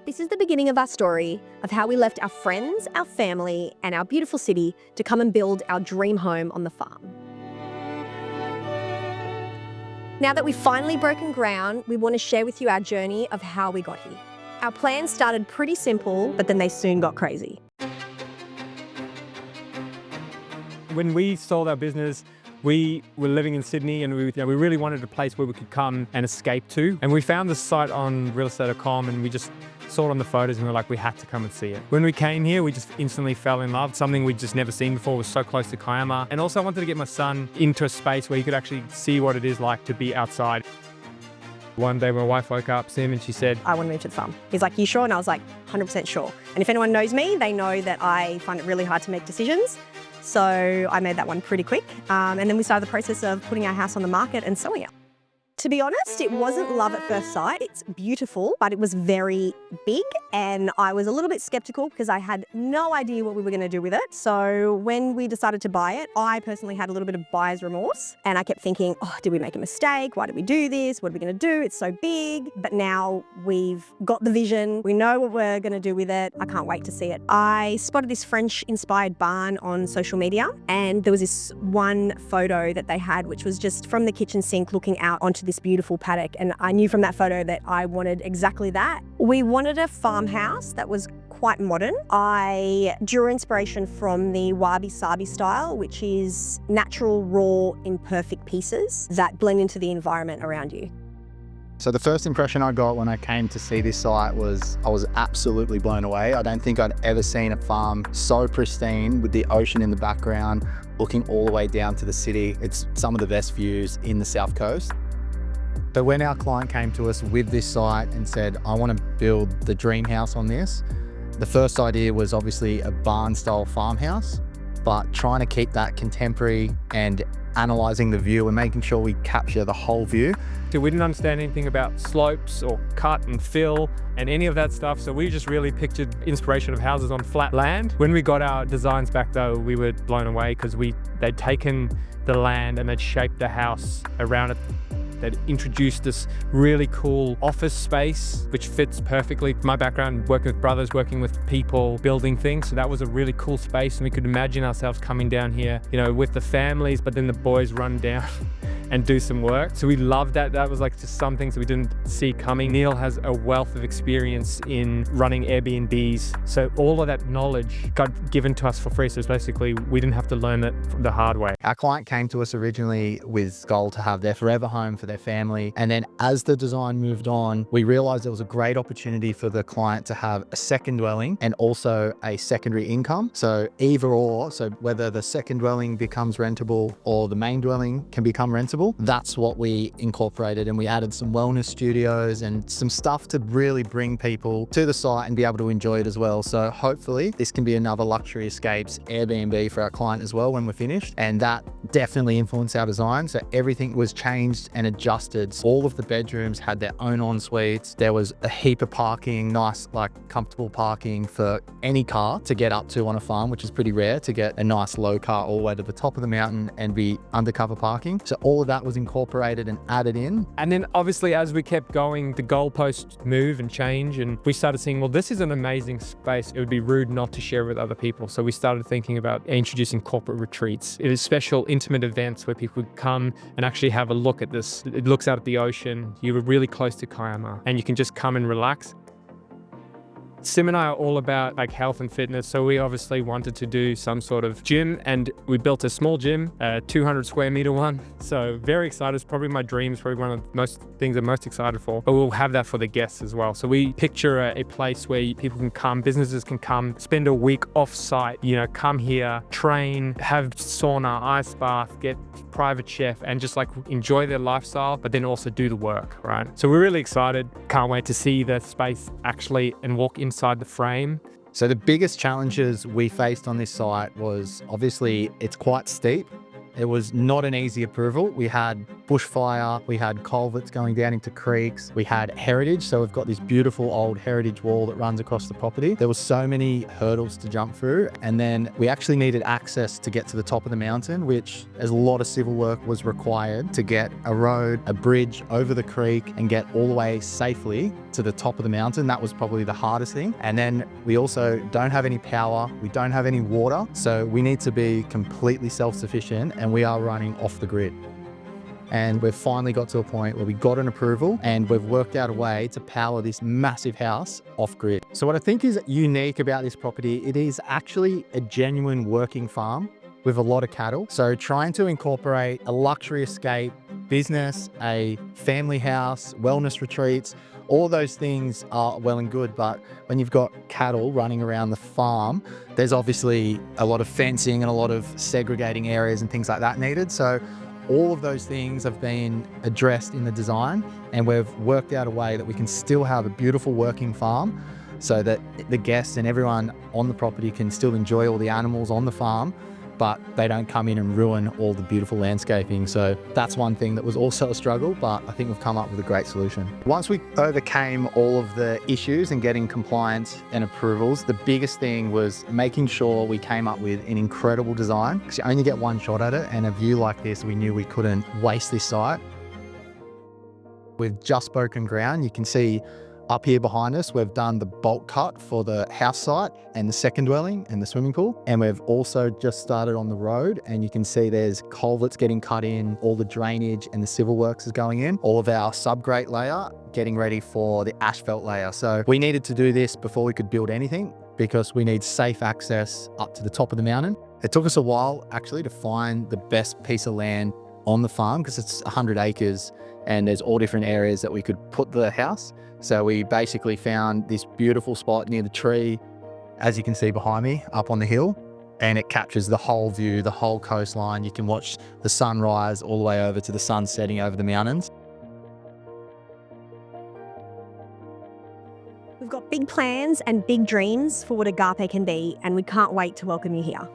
This is the beginning of our story of how we left our friends, our family, and our beautiful city to come and build our dream home on the farm. Now that we've finally broken ground, we want to share with you our journey of how we got here. Our plans started pretty simple, but then they soon got crazy. When we sold our business, we were living in Sydney and we really wanted a place where we could come and escape to. And we found this site on relocate.com and we just saw it on the photos and we were like, we had to come and see it. When we came here, we just instantly fell in love. Something we'd just never seen before. Was so close to Kiama. And also I wanted to get my son into a space where he could actually see what it is like to be outside. One day my wife woke up, Sim, and she said, I want to move to the farm. He's like, you sure? And I was like, 100% sure. And if anyone knows me, they know that I find it really hard to make decisions. So I made that one pretty quick. And then we started the process of putting our house on the market and selling it. To be honest, it wasn't love at first sight. It's beautiful, but it was very big and I was a little bit skeptical because I had no idea what we were going to do with it. So when we decided to buy it, I personally had a little bit of buyer's remorse and I kept thinking, oh, did we make a mistake? Why did we do this? What are we going to do? It's so big. But now we've got the vision. We know what we're going to do with it. I can't wait to see it. I spotted this French-inspired barn on social media and there was this one photo that they had, which was just from the kitchen sink looking out onto this beautiful paddock, and I knew from that photo that I wanted exactly that. We wanted a farmhouse that was quite modern. I drew inspiration from the wabi-sabi style, which is natural, raw, imperfect pieces that blend into the environment around you. So the first impression I got when I came to see this site was I was absolutely blown away. I don't think I'd ever seen a farm so pristine with the ocean in the background, looking all the way down to the city. It's some of the best views in the South Coast. But when our client came to us with this site and said, I want to build the dream house on this, the first idea was obviously a barn style farmhouse, but trying to keep that contemporary and analysing the view and making sure we capture the whole view. So we didn't understand anything about slopes or cut and fill and any of that stuff. So we just really pictured inspiration of houses on flat land. When we got our designs back though, we were blown away because they'd taken the land and they'd shaped the house around it. They'd introduced this really cool office space, which fits perfectly. My background, working with brothers, working with people, building things. So that was a really cool space. And we could imagine ourselves coming down here, with the families, but then the boys run down and do some work. So we loved that. That was like just some things that we didn't see coming. Neil has a wealth of experience in running Airbnbs. So all of that knowledge got given to us for free. So basically we didn't have to learn it the hard way. Our client came to us originally with goal to have their forever home for their family. And then as the design moved on, we realized there was a great opportunity for the client to have a second dwelling and also a secondary income. So either or, so whether the second dwelling becomes rentable or the main dwelling can become rentable. That's what we incorporated, and we added some wellness studios and some stuff to really bring people to the site and be able to enjoy it as well. So hopefully this can be another Luxury Escapes Airbnb for our client as well when we're finished. And that definitely influenced our design. So everything was changed and adjusted. All of the bedrooms had their own en-suites. There was a heap of parking, nice, comfortable parking for any car to get up to on a farm, which is pretty rare to get a nice low car all the way to the top of the mountain and be undercover parking. So all of that was incorporated and added in. And then obviously as we kept going, the goalposts move and change, and we started seeing, well, this is an amazing space. It would be rude not to share with other people. So we started thinking about introducing corporate retreats. It is special, intimate events where people would come and actually have a look at this. It looks out at the ocean. You were really close to Kiama and you can just come and relax. Sim and I are all about health and fitness, so we obviously wanted to do some sort of gym, and we built a small gym, a 200 square meter one. So very excited. It's probably my dream. It's probably one of the most things I'm most excited for, but we'll have that for the guests as well. So we picture a place where people can come, businesses can come, spend a week off site, come here, train, have sauna, ice bath, get private chef, and just enjoy their lifestyle, but then also do the work, right? So we're really excited. Can't wait to see the space actually and walk inside the frame. So the biggest challenges we faced on this site was obviously it's quite steep. It was not an easy approval. We had bushfire, we had culverts going down into creeks, we had heritage. So we've got this beautiful old heritage wall that runs across the property. There were so many hurdles to jump through. And then we actually needed access to get to the top of the mountain, which as a lot of civil work was required to get a road, a bridge over the creek and get all the way safely to the top of the mountain. That was probably the hardest thing. And then we also don't have any power, we don't have any water. So we need to be completely self-sufficient and we are running off the grid. And we've finally got to a point where we got an approval and we've worked out a way to power this massive house off grid. So what I think is unique about this property, it is actually a genuine working farm with a lot of cattle. So trying to incorporate a luxury escape, business, a family house, wellness retreats, all those things are well and good, but when you've got cattle running around the farm, there's obviously a lot of fencing and a lot of segregating areas and things like that needed. So all of those things have been addressed in the design and we've worked out a way that we can still have a beautiful working farm so that the guests and everyone on the property can still enjoy all the animals on the farm, but they don't come in and ruin all the beautiful landscaping. So that's one thing that was also a struggle, but I think we've come up with a great solution. Once we overcame all of the issues and getting compliance and approvals, the biggest thing was making sure we came up with an incredible design, because you only get one shot at it, and a view like this, we knew we couldn't waste this site. We've just broken ground. You can see up here behind us, we've done the bolt cut for the house site and the second dwelling and the swimming pool. And we've also just started on the road and you can see there's culverts getting cut in, all the drainage and the civil works is going in, all of our subgrate layer getting ready for the asphalt layer. So we needed to do this before we could build anything because we need safe access up to the top of the mountain. It took us a while actually to find the best piece of land on the farm because it's 100 acres and there's all different areas that we could put the house. So we basically found this beautiful spot near the tree, as you can see behind me, up on the hill, and it captures the whole view, the whole coastline. You can watch the sunrise all the way over to the sun setting over the mountains. We've got big plans and big dreams for what Agape can be, and we can't wait to welcome you here.